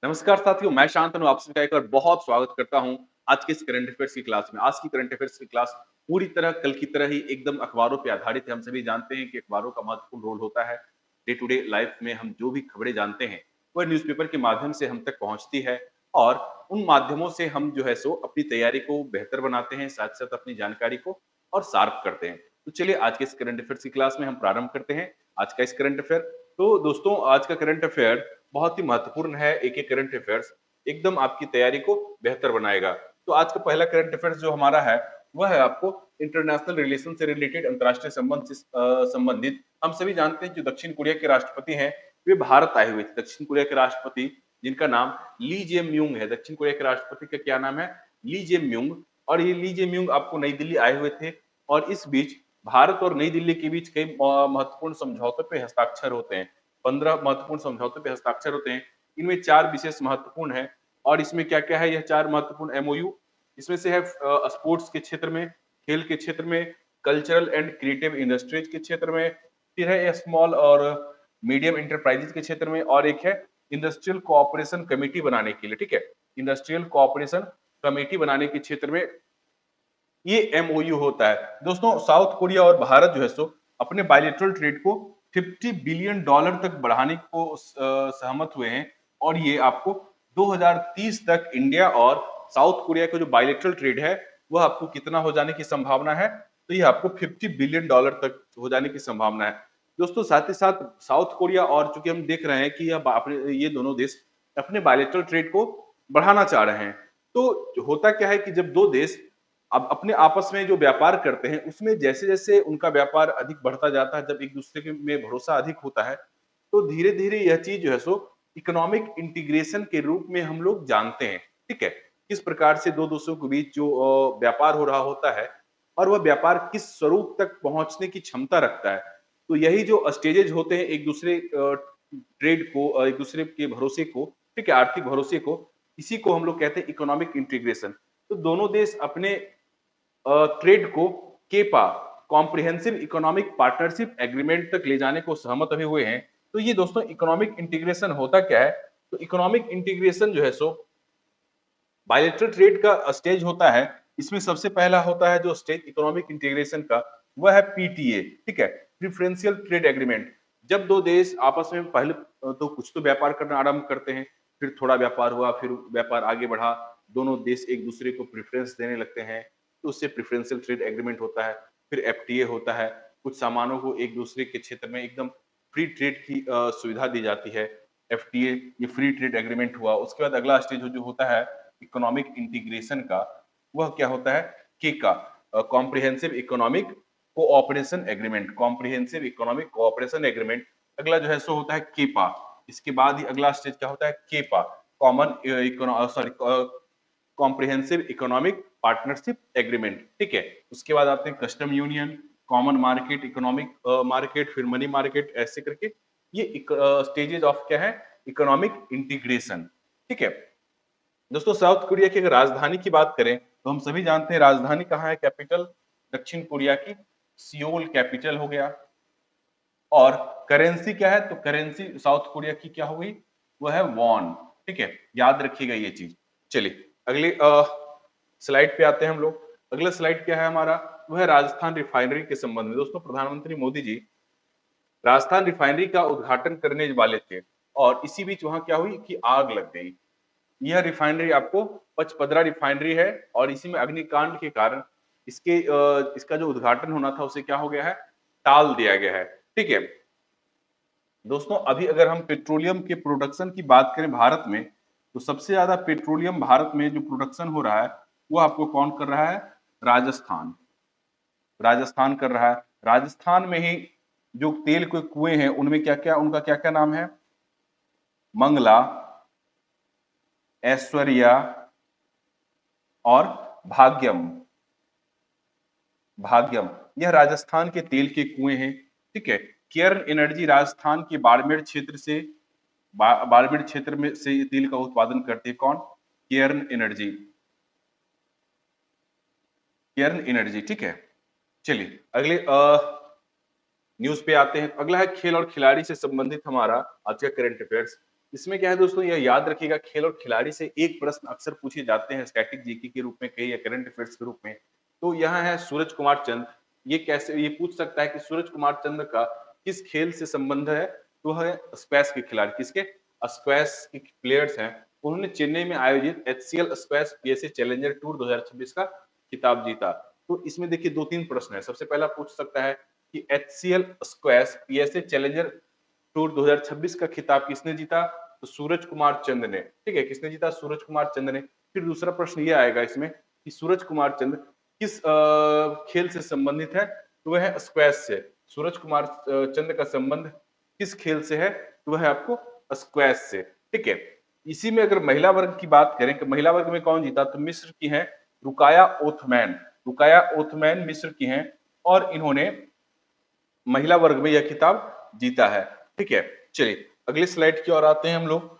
नमस्कार साथियों, मैं शांतनु आप सभी का एक बार बहुत स्वागत करता हूं आज के इस करंट अफेयर्स की क्लास में। आज की करंट अफेयर्स की क्लास पूरी तरह कल की तरह ही एकदम अखबारों पे आधारित है। हम सभी जानते हैं कि अखबारों का महत्वपूर्ण रोल होता है। डे टू डे लाइफ में हम जो भी खबरें जानते हैं, वह न्यूज़पेपर के माध्यम से हम तक पहुंचती है और उन माध्यमों से हम जो है सो अपनी तैयारी को बेहतर बनाते हैं, साथ-साथ अपनी जानकारी को और शार्प करते हैं। तो चलिए आज के इस करंट अफेयर्स की क्लास में हम प्रारंभ करते हैं। आज का इस करंट अफेयर तो दोस्तों आज का करंट अफेयर बहुत ही महत्वपूर्ण है। एक-एक करंट अफेयर्स एकदम आपकी तैयारी को बेहतर बनाएगा। तो आज का पहला करंट अफेयर्स जो हमारा है, वह है आपको इंटरनेशनल रिलेशन से रिलेटेड अंतर्राष्ट्रीय संबंध से संबंधित। हम सभी जानते हैं जो दक्षिण कोरिया के राष्ट्रपति हैं, वे भारत आए हुए थे। दक्षिण कोरिया के राष्ट्रपति जिनका नाम ली जेम्यूंग है। दक्षिण कोरिया के राष्ट्रपति का क्या नाम है? ली जेम्यूंग। और ये ली जेम्यूंग आपको नई दिल्ली आए हुए थे और इस बीच भारत और नई दिल्ली के बीच कई महत्वपूर्ण समझौतों पे हस्ताक्षर होते हैं। 15 महत्वपूर्ण समझौतों पे हस्ताक्षर होते हैं। इनमें 4 विशेष महत्वपूर्ण हैं और इसमें क्या-क्या है यह 4 महत्वपूर्ण एमओयू। इसमें से है स्पोर्ट्स के क्षेत्र में, खेल के क्षेत्र में, कल्चरल एंड क्रिएटिव इंडस्ट्रीज के क्षेत्र में, फिर है स्मॉल और मीडियम एंटरप्राइजेज के क्षेत्र में और एक है इंडस्ट्रियल कोऑपरेशन कमेटी बनाने के लिए, ठीक है? इंडस्ट्रियल कोऑपरेशन कमेटी बनाने के क्षेत्र में ये एमओयू होता है। दोस्तों साउथ कोरिया और भारत जो है सो अपने बायलैटरल ट्रेड को 50 बिलियन डॉलर तक बढ़ाने को सहमत हुए हैं और ये आपको 2030 तक इंडिया और साउथ कोरिया का जो बायलैटरल ट्रेड है वह आपको कितना हो जाने की संभावना है? तो ये आपको 50 बिलियन डॉलर तक हो जाने की संभावना है। दोस्तों साथ ही साथ साउथ कोरिया और चूंकि हम देख रहे हैं कि ये दोनों देश अपने बायलैटरल ट्रेड को बढ़ाना चाह रहे हैं। तो होता क्या है कि जब दो देश अब अपने आपस में जो व्यापार करते हैं उसमें जैसे-जैसे उनका व्यापार अधिक बढ़ता जाता है, जब एक-दूसरे के में भरोसा अधिक होता है, तो धीरे-धीरे यह चीज़ जो है सो इकोनॉमिक इंटीग्रेशन के रूप में हम लोग जानते हैं, ठीक है? किस प्रकार से 2 देशों के बीच जो व्यापार हो रहा होता है और वह व्यापार किस स्वरूप तक पहुँचने की क्षमता रखता है। तो यही जो स्टेजेज़ होते हैं एक-दूसरे ट्रेड को एक-दूसरे के भरोसे को, ठीक है? आर्थिक भरोसे को, इसी को हम लोग कहते हैं इकोनॉमिक इंटीग्रेशन। तो दोनों देश अपने ट्रेड को CEPA comprehensive economic partnership agreement तक ले जाने को सहमत अभी हुए हैं। तो ये दोस्तों इकोनॉमिक इंटीग्रेशन होता क्या है? तो इकोनॉमिक इंटीग्रेशन जो है सो बायलैटरल ट्रेड का स्टेज होता है। इसमें सबसे पहला होता है जो स्टेज इकोनॉमिक इंटीग्रेशन का, वह है पीटीए, ठीक है? Preferential trade agreement. जब 2 देश आपस में पहले तो कुछ तो व्यापार करना आरंभ करते हैं, फिर थोड़ा व्यापार हुआ, फिर व्यापार आगे बढ़ा, दोनों देश एक-दूसरे को प्रेफ़रेंस देने लगते हैं, तो उससे प्रेफरेंशियल ट्रेड एग्रीमेंट होता है। फिर एफटीए होता है, कुछ सामानों को एक-दूसरे के क्षेत्र में एकदम फ्री ट्रेड की सुविधा दी जाती है। एफटीए ये फ्री ट्रेड एग्रीमेंट हुआ। उसके बाद अगला स्टेज जो होता है इकोनॉमिक इंटीग्रेशन का, वह क्या होता है? केका comprehensive economic cooperation agreement, comprehensive economic cooperation agreement. अगला जो है सो होता है केपा। इसके बाद ही अगला स्टेज क्या होता है? CEPA common sorry comprehensive economic partnership agreement, ठीक है? उसके बाद आते हैं custom union, common market, economic market, फिर मनी मार्केट, ऐसे करके ये स्टेजेस ऑफ क्या है? इकोनॉमिक इंटीग्रेशन, ठीक है? दोस्तों साउथ कोरिया की अगर राजधानी की बात करें तो हम सभी जानते हैं राजधानी कहाँ है? कैपिटल दक्षिण कोरिया की सियोल कैपिटल हो गया। और करेंसी क्या है? तो करेंसी साउथ कोरिया की क्या हो गई? वो है वॉन, ठीक है? याद रखिएगा ये चीज। चलिए अगले स्लाइड पे आते हैं हम लोग। अगला स्लाइड क्या है हमारा? वो है राजस्थान रिफाइनरी के संबंध में। दोस्तों प्रधानमंत्री मोदी जी राजस्थान रिफाइनरी का उद्घाटन करने वाले थे और इसी बीच वहां क्या हुई कि आग लग गई। यह रिफाइनरी आपको पचपदरा रिफाइनरी है और इसी में अग्निकांड के कारण इसका जो उद्घाटन होना था उसे क्या हो गया है? टाल दिया गया है, ठीक है? दोस्तों अभी अगर हम पेट्रोलियम के प्रोडक्शन की बात करें भारत में, तो सबसे ज्यादा पेट्रोलियम भारत में जो प्रोडक्शन हो रहा है वो आपको कौन कर रहा है? राजस्थान। राजस्थान कर रहा है। राजस्थान में ही जो तेल के कुएं हैं उनमें उनका क्या क्या नाम है? मंगला, ऐश्वर्या और भाग्यम। भाग्यम यह राजस्थान के तेल के कुएं हैं, ठीक है? केयर्न एनर्जी राजस्थान के बाड़मेर क्षेत्र से बाड़मेर क्षेत्र में से तेल का उत्पादन करती है। कौन? Cairn energy. केयर्न एनर्जी, ठीक है? चलिए अगले न्यूज पे आते हैं। अगला है खेल और खिलाड़ी से संबंधित हमारा आज का करंट अफेयर्स। इसमें क्या है दोस्तों, यह याद रखिएगा, खेल और खिलाड़ी से एक प्रश्न अक्सर पूछे जाते हैं स्टैटिक जीके के रूप में कहीं या करंट अफेयर्स के रूप में। तो यहाँ है सूरज कुमार चंद। ये पूछ सकता है कि सूरज कुमार चंद्र का किस खेल से संबंध है? तो है स्क्वैश के खिलाड़ी। किसके? स्क्वैश के प्लेयर्स हैं। उन्होंने चेन्नई में आयोजित HCL squash PSA challenger tour 2026 का खिताब जीता। तो इसमें देखिए 2-3 प्रश्न है। सबसे पहला पूछ सकता है कि HCL squash PSA challenger tour 2026 का खिताब किसने जीता? तो सूरज कुमार चंद ने। ठीक है, किसने जीता? सूरज कुमार चंद ने। फिर दूसरा प्रश्न ये आएगा इसमें कि सूरज कुमार चंद किस खेल से संबंधित है? तो वह है स्क्वैश से। सूरज कुमार चंद का संबंध किस खेल से है? तो वह है आपको स्क्वैश से। ठीक है, इसी में अगर महिला वर्ग की बात करें कि महिला वर्ग में कौन जीता, तो मिस्र की हैं रुकाया ओथमैन। रुकाया ओथमैन मिस्र की हैं और इन्होंने महिला वर्ग में यह खिताब जीता है। ठीक है, चलिए अगली स्लाइड की ओर आते हैं हम लोग।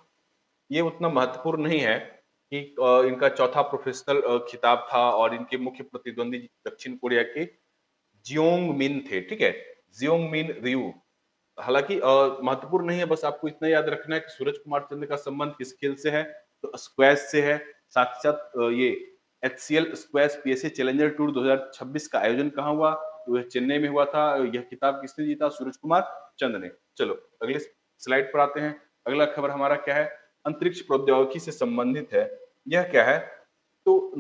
ये उतना महत्वपूर्ण नहीं है कि इनका चौथा प्रोफेशनल खिताब था और इनके मुख्य प्रतिद्वंदी दक्षिण कोरिया के जियोंग मिन थे। ठीक है, जियोंग मिन रियू। हालांकि महत्वपूर्ण नहीं है, बस आपको इतना याद रखना है कि सूरज कुमार चंद्र का संबंध किस खेल से है? तो स्क्वैश से है। साथ ही साथ ये HCL squash PSA challenger tour 2026 का आयोजन कहाँ हुआ? तो यह चेन्नई में हुआ था। यह किताब किसने जीता? सूरज कुमार चंद्र ने। चलो अगले स्लाइड पर आते हैं। अगला खबर हमारा क्या है? अंतरिक्ष प्रौद्योगिकी से संबंधित है। यह क्या है? तो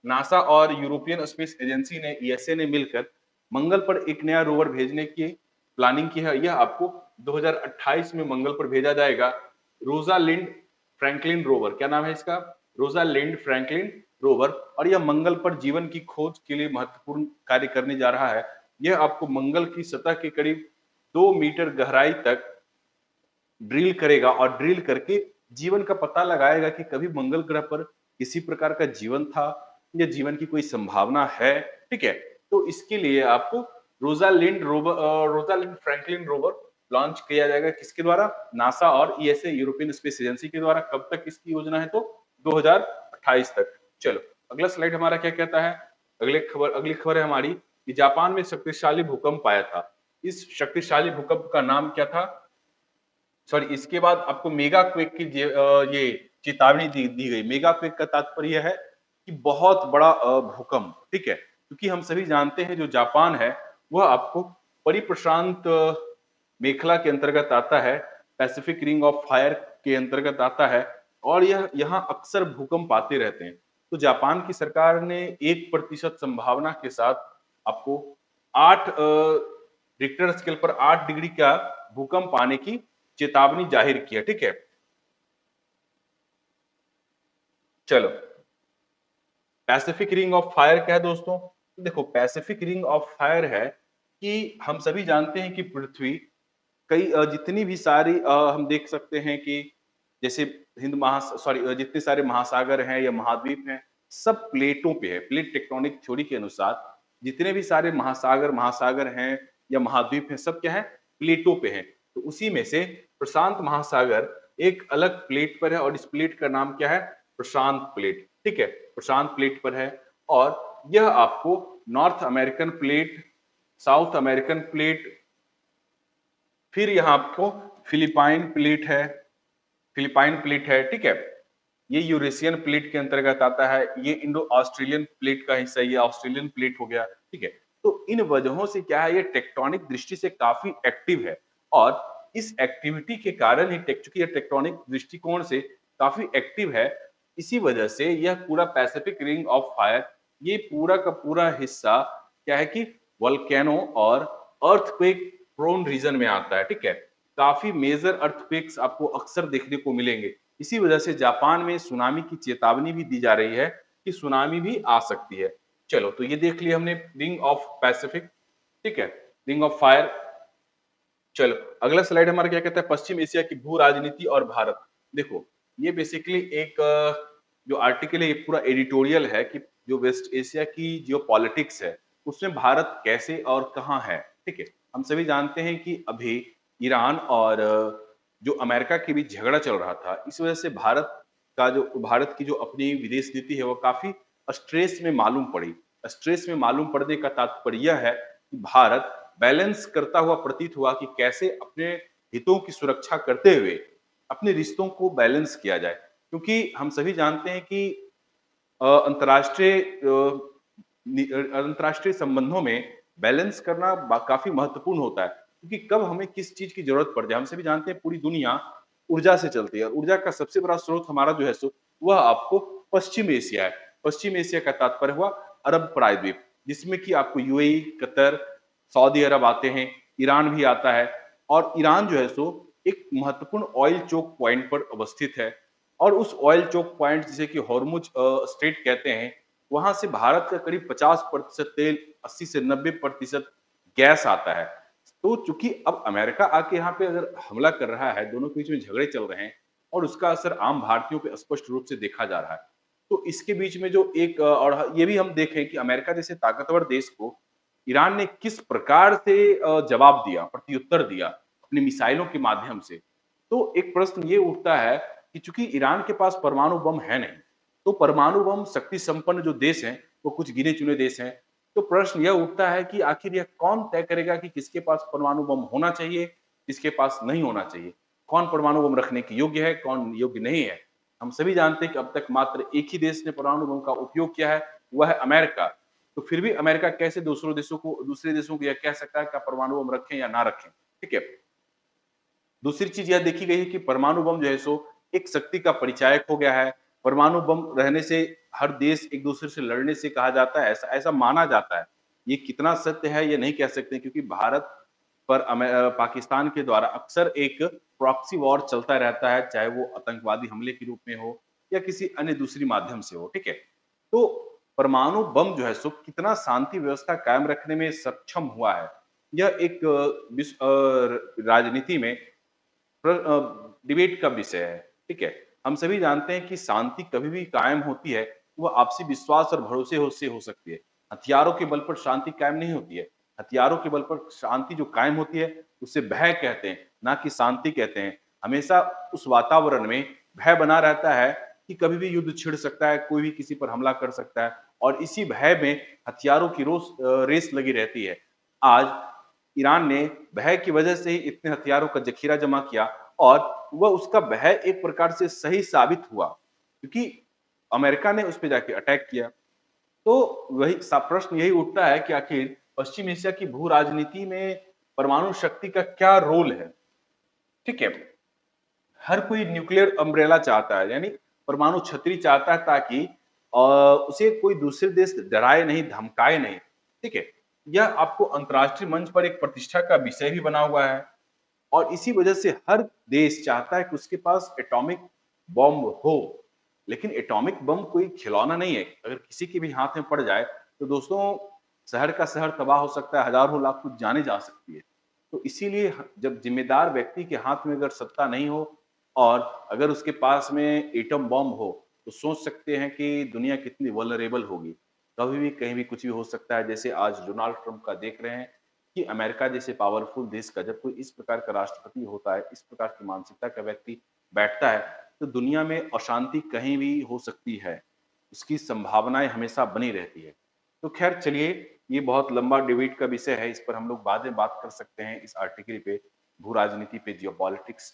नासा और यूरोपियन स्पेस एजेंसी ने ईएसए ने मिलकर मंगल पर एक नया रोवर भेजने की प्लानिंग की है। यह आपको 2028 में मंगल पर भेजा जाएगा। रोजालिंड फ्रैंकलिन रोवर, क्या नाम है इसका? Rosalind Franklin rover. और यह मंगल पर जीवन की खोज के लिए महत्वपूर्ण कार्य करने जा रहा है। यह आपको मंगल की सतह के करीब 2 मीटर गहराई तक ड्रिल करेगा और ड्रिल करके जीवन का पता लगाएगा कि कभी मंगल ग्रह पर किसी प्रकार का जीवन था या जीवन की कोई संभावना है। ठीक है, तो इसके लिए आपको रोजालिंड फ्रैंकलिन रोवर लॉन्च किया जाएगा। किसके द्वारा? नासा और ईएसए यूरोपियन स्पेस एजेंसी के द्वारा। कब तक इसकी योजना है? तो 2028 तक। चलो अगला स्लाइड हमारा क्या कहता है? अगली खबर है हमारी कि जापान में शक्तिशाली भूकंप आया था। इस शक्तिशाली भूकंप का नाम क्या था? सॉरी, इसके बाद आपको मेगा क्वेक की ये चेतावनी दी गई। मेगा क्वेक का तात्पर्य है कि बहुत बड़ा भूकंप। ठीक है, क्योंकि हम सभी जानते हैं जो जापान है वह आपको परिप्रशांत मेखला के अंतर्गत आता है, पैसिफिक रिंग ऑफ फायर के अंतर्गत आता है और यह यहाँ अक्सर भूकंप आते रहते हैं। तो जापान की सरकार ने 1% संभावना के साथ आपको 8 रिक्टर स्केल पर 8 डिग्री का भूकंप आने की चेतावनी जाहिर किया। ठीक है, चलो पैसिफिक रिंग ऑफ फायर क्या है दोस्तों? देखो पैसिफिक रिंग ऑफ फायर है कि हम सभी जानते हैं कि पृथ्वी कई जितनी भी सारी हम देख सकते हैं कि जैसे जितने सारे महासागर हैं या महाद्वीप हैं, सब प्लेटों पे है। प्लेट टेक्टोनिक थ्योरी के अनुसार जितने भी सारे महासागर महासागर हैं या महाद्वीप हैं, सब क्या है? प्लेटों पे हैं। तो उसी में से प्रशांत महासागर एक अलग प्लेट पर है और इस प्लेट का नाम क्या है? प्रशांत प्लेट। ठीक है, प्रशांत प्लेट पर है और यह आपको north American plate, south American plate, फिर यहाँ आपको फिलिपाइन प्लेट है, फिलिपाइन प्लेट है। ठीक है, ये यूरेशियन प्लेट के अंतर्गत आता है। ये इंडो ऑस्ट्रेलियन प्लेट का हिस्सा, ये ऑस्ट्रेलियन प्लेट हो गया। ठीक है, तो इन वजहों से क्या है, ये टेक्टोनिक दृष्टि से काफी एक्टिव है और इस एक्टिविटी के कारण ही चूंकि ये टेक्टोनिक दृष्टिकोण से काफी एक्टिव है, इसी वजह से यह पूरा पैसिफिक रिंग ऑफ फायर, ये पूरा का पूरा हिस्सा क्या है कि वोल्केनो और अर्थक्वेक प्रोन रीजन में आता है। ठीक है, काफी मेजर अर्थक्वेक्स आपको अक्सर देखने को मिलेंगे। इसी वजह से जापान में सुनामी की चेतावनी भी दी जा रही है कि सुनामी भी आ सकती है। चलो तो ये देख लिया हमने रिंग ऑफ पैसिफिक। ठीक है, रिंग ऑफ फायर। चलो अगला स्लाइड हमारा क्या कहता है? पश्चिम एशिया की भू राजनीति और भारत। देखो ये बेसिकली एक जो आर्टिकल है, ये पूरा एडिटोरियल है कि जो वेस्ट एशिया की जियो पॉलिटिक्स है उसमें भारत कैसे और कहाँ है। ठीक है, हम सभी जानते हैं कि अभी ईरान और जो अमेरिका के बीच झगड़ा चल रहा था, इस वजह से भारत की जो अपनी विदेश नीति है वो काफी स्ट्रेस में मालूम पड़ी। स्ट्रेस में मालूम पड़ने का तात्पर्य यह है कि भारत बैलेंस करता हुआ प्रतीत हुआ कि कैसे अपने हितों की सुरक्षा करते हुए अपने रिश्तों को बैलेंस किया जाए। क्योंकि हम सभी जानते हैं कि अंतर्राष्ट्रीय संबंधों में बैलेंस करना काफ़ी महत्वपूर्ण होता है, क्योंकि कब हमें किस चीज़ की ज़रूरत पड़ जाए। हम सभी जानते हैं पूरी दुनिया ऊर्जा से चलती है और ऊर्जा का सबसे बड़ा स्रोत हमारा जो है वह आपको पश्चिम एशिया है। पश्चिम एशिया का तात्पर्य हुआ अरब प्रायद्वीप, जिसमें कि आपको यूएई, कतर, सऊदी अरब आते हैं, ईरान भी आता है और ईरान जो है एक महत्वपूर्ण ऑयल चोक पॉइंट पर अवस्थित है और उस ऑयल चोक पॉइंट जिसे कि हॉर्मुज स्ट्रेट कहते हैं, वहां से भारत का करीब 50% तेल, 80 से 90% गैस आता है। तो चूंकि अब अमेरिका आके यहाँ पे अगर हमला कर रहा है, दोनों के बीच में झगड़े चल रहे हैं और उसका असर आम भारतीयों पे स्पष्ट रूप से देखा जा रहा है। तो इसके बीच में जो एक और ये भी हम देखें कि अमेरिका जैसे ताकतवर देश को ईरान ने किस प्रकार से जवाब दिया, प्रत्युत्तर दिया अपनी मिसाइलों के माध्यम से। तो एक प्रश्न ये उठता है कि चूंकि ईरान के पास परमाणु बम है नहीं, तो परमाणु बम शक्ति संपन्न जो देश हैं, वो कुछ गिने-चुने देश हैं। तो प्रश्न यह उठता है कि आखिर यह कौन तय करेगा कि किसके पास परमाणु बम होना चाहिए, किसके पास नहीं होना चाहिए? कौन परमाणु बम रखने के योग्य है, कौन योग्य नहीं है? हम सभी जानते हैं कि अब तक मात्र एक ही देश ने परमाणु बम का उपयोग किया है, वह है अमेरिका। तो फिर भी अमेरिका कैसे दूसरे देशों को यह कह सकता है कि आप परमाणु बम रखें या ना रखें, ठीक है? दूसरी चीज़ यह देखी गई है कि परमाणु बम जो है एक शक्ति का परिचायक हो गया है। परमाणु बम रहने से हर देश एक-दूसरे से लड़ने से कहा जाता है, ऐसा ऐसा माना जाता है। ये कितना सत्य है ये नहीं कह सकते क्योंकि भारत पर पाकिस्तान के द्वारा अक्सर एक प्रॉक्सी वॉर चलता रहता है, चाहे वो आतंकवादी हमले के रूप में हो या किसी अन्य दूसरी माध्यम से हो, ठीक है? तो परमाणु बम जो है कितना शांति व्यवस्था कायम रखने में सक्षम हुआ है, यह एक राजनीति में डिबेट का विषय है, ठीक है? हम सभी जानते हैं कि शांति कभी भी कायम होती है, वो आपसी विश्वास और भरोसे से हो सकती है। हथियारों के बल पर शांति कायम नहीं होती है। हथियारों के बल पर शांति जो कायम होती है, उसे भय कहते हैं, ना कि शांति कहते हैं। हमेशा उस वातावरण में भय बना रहता है कि कभी भी युद्ध छिड़ सकता है, कोई भी किसी पर हमला कर सकता है और इसी भय में हथियारों की रेस लगी रहती है। आज ईरान ने भय की वजह से ही इतने हथियारों का ज़ख़ीरा जमा किया और वह उसका भय एक प्रकार से सही साबित हुआ, क्योंकि अमेरिका ने उस पे जाके अटैक किया। तो वही सा प्रश्न यही उठता है कि आखिर पश्चिम एशिया की भू-राजनीति में परमाणु शक्ति का क्या रोल है? ठीक है? हर कोई न्यूक्लियर अम्ब्रेला चाहता है, यानी परमाणु छतरी चाहता है ताकि उसे कोई दूसरे देश डराए नहीं, धमकाए नहीं, ठीक है? यह आपको अंतर्राष्ट्रीय मंच पर एक प्रतिष्ठा का विषय भी बना हुआ है और इसी वजह से हर देश चाहता है कि उसके पास एटॉमिक बॉम्ब हो। लेकिन एटॉमिक बम कोई खिलौना नहीं है, अगर किसी के भी हाथ में पड़ जाए, तो दोस्तों शहर का शहर तबाह हो सकता है, हज़ारों लाखों जानें जा सकती है। तो इसीलिए जब जिम्मेदार व्यक्ति के हाथ में अगर सत्ता नहीं हो और अगर उसके पास में एटम बॉम्ब हो, तो सोच सकते हैं कि दुनिया कितनी वल्नरेबल होगी। कभी भी, कहीं भी कुछ भी हो सकता है। जैसे आज डोनाल्ड ट्रंप का देख रहे हैं कि अमेरिका जैसे पावरफुल देश का जब कोई इस प्रकार का राष्ट्रपति होता है, इस प्रकार की मानसिकता का व्यक्ति बैठता है, तो दुनिया में अशांति कहीं भी हो सकती है। उसकी संभावनाएँ हमेशा बनी रहती है। तो ख़ैर चलिए, ये बहुत लंबा डिबेट का विषय है, इस पर हम लोग बाद में बात कर सकते हैं इस आर्टिकल पे, भू-राजनीति पे, जियोपॉलिटिक्स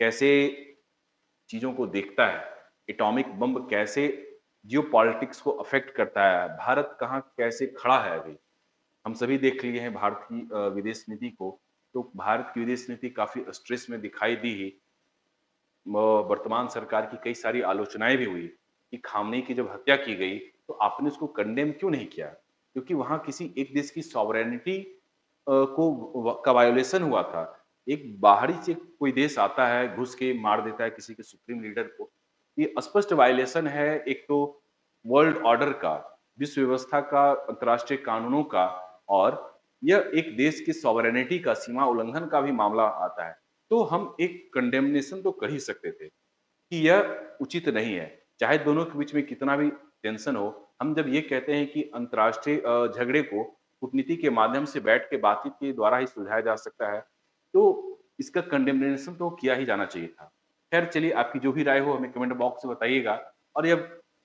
कैसे चीज़ों को देखता है, एटॉमिक बम कैसे जियोपॉलिटिक्स को अफ़ेक्ट करता है, भारत कहाँ कैसे खड़ा है अभी। हम सभी देख लिए हैं भारत की विदेश नीति को, तो भारत की विदेश नीति काफ़ी स्ट्रेस में दिखाई दी ही। वर्तमान सरकार की कई सारी आलोचनाएँ भी हुई कि खामनेई की जब हत्या की गई, तो आपने उसको कंडेम क्यों नहीं किया? क्योंकि वहाँ किसी एक देश की सॉवरेनिटी का वायोलेशन हुआ था। एक बाहरी से कोई देश आता है, घुस के मार देता है किसी के सुप्रीम लीडर को। ये स्पष्ट वायोलेशन है एक तो वर्ल्ड ऑर्डर का, विश्व व्यवस्था का, अंतर्राष्ट्रीय कानूनों का और यह एक देश की सॉवरेनिटी का, सीमा उल्लंघन का भी मामला आता है। तो हम एक कंडेमनेशन तो कर ही सकते थे कि यह उचित नहीं है। चाहे दोनों के बीच में कितना भी टेंशन हो, हम जब ये कहते हैं कि अंतर्राष्ट्रीय झगड़े को कूटनीति के माध्यम से बैठ के बातचीत के द्वारा ही सुलझाया जा सकता है, तो इसका कंडेमनेशन तो किया ही जाना चाहिए था। खैर चलिए, आपकी जो भी राय हो हमें कमेंट बॉक्स में बताइएगा और यह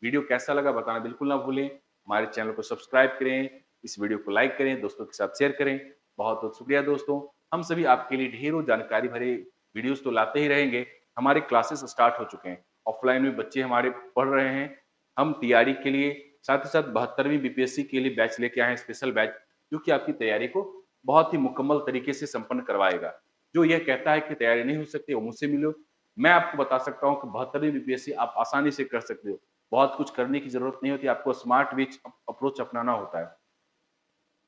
वीडियो कैसा लगा बताना बिल्कुल ना भूलें। हमारे चैनल को सब्सक्राइब करें, इस वीडियो को लाइक करें, दोस्तों के साथ शेयर करें। बहुत-बहुत शुक्रिया दोस्तों। हम सभी आपके लिए ढेरों जानकारी भरे वीडियोज़ तो लाते ही रहेंगे। हमारे क्लासेस स्टार्ट हो चुके हैं। ऑफलाइन में बच्चे हमारे पढ़ रहे हैं। हम तैयारी के लिए साथ ही साथ 72वीं बीपीएससी के लिए बैच लेके आए हैं, स्पेशल बैच, जो कि आपकी तैयारी को बहुत ही मुकम्मल तरीके से संपन्न करवाएगा। जो ये कहता है कि तैयारी नहीं हो सकती, वो मुझसे मिलो। मैं आपको बता सकता हूँ कि 72वीं बीपीएससी आप आसानी से कर सकते हो। बहुत कुछ करने की ज़रूरत नहीं होती, आपको स्मार्ट विच अप्रोच अपनाना होता है।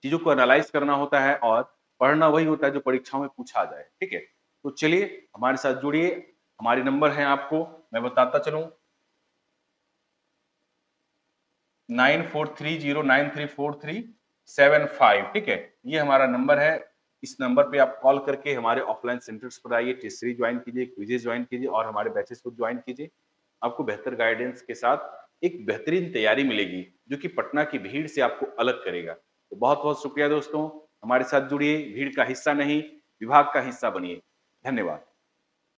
चीज़ों को एनालाइज़ करना होता है और पढ़ना वही होता है जो परीक्षाओं में पूछा जाए, ठीक है? तो चलिए हमारे साथ जुड़िए, हमारे नंबर हैं आपको मैं बताता चलूँ 9430934375, ठीक है? ये हमारा नंबर है। इस नंबर पे आप कॉल करके हमारे ऑफलाइन सेंटर्स पर आइए, टेस्ट सीरीज ज्वाइन कीजिए, क्विज़ेज़ ज्वाइन कीजिए और हमारे बैचेस को ज्वाइन कीजिए। आपको बेहतर गाइडेंस के साथ एक बेहतरीन तैयारी मिलेगी, जो कि पटना की भीड़ से आपको अलग करेगा। तो बहुत-बहुत शुक्रिया दोस्तों, हमारे साथ जुड़िए, भीड़ का हिस्सा नहीं, विभाग का हिस्सा बनिए। धन्यवाद।